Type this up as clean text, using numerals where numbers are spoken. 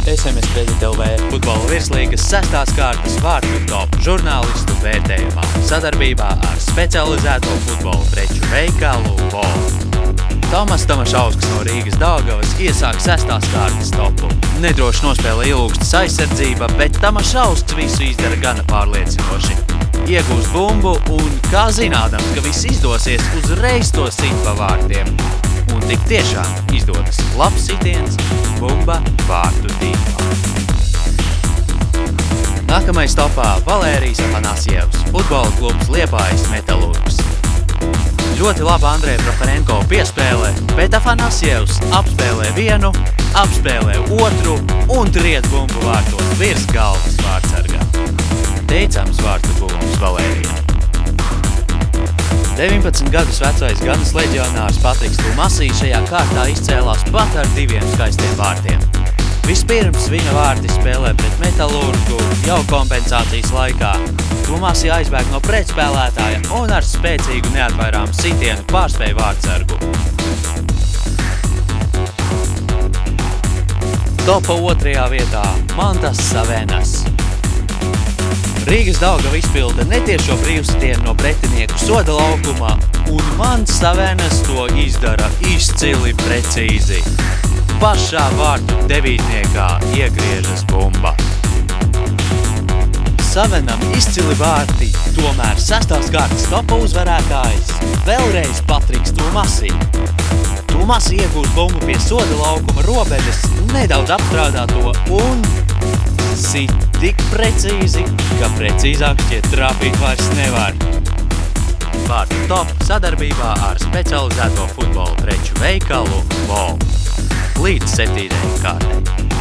SMS Kredit LV Futbola virslīgas 6. kārtas vārtu top žurnālistu vērtējumā sadarbībā ar specializēto futbola preču veikalu VOL. Tomas Tamašausks no Rīgas Daugavas iesāk 6. kārtas topu. Nedroši nospēlē ilūgstas aizsardzība, bet Tamašausks visu izdara gana pārliecinoši. Iegūst bumbu un, kā zinādams, ka viss izdosies, uzreiz to sit pa vārtiem. Un tik tiešām izdodas labs sitiens, bumba vārtu tīklā. Nākamais topā Valērijs Afanasjevs, futbola klubs Liepājas Metalurgs. Ļoti laba Andreja Prohorenko piespēle, bet Afanasjevs apspēlē vienu, apspēlē otru un triet bumbu vārtos virs galvas vārtsarga. Teicams vārtu guvums Valērijam. 19 gadus vecais Ganas leģionārs Patriks Tumasī šajā kārtā izcēlās pat ar 2 skaistiem vārtiem. Vispirms viņa vārti spēlē pret Metalurgu jau kompensācijas laikā. Tumasī aizbēg no pretspēlētāja un ar spēcīgu neatvairāmu sitienu pārspēja vārtsargu. Topa 2. vietā Mantas Savenas. Rīgas Daugava izpilda netiešo brīvsitienu no pretinieku soda laukumā, un Mants Savenas to izdara izcili precīzi. Pašā vārtu devītniekā iegriežas bumba. Savenam izcili vārti, tomēr 6. kārtas topa uzvarētājs vēlreiz Patriks Tumasī. Tumasī iegūst bumbu pie soda laukuma robežas, nedaudz apstrādā to un sit tik precīzi, ka precīzāk šķiet trāpīt vairs nevar. Vārtu top sadarbībā ar specializēto futbola preču veikalu VOL. Līdz 7. kārtai.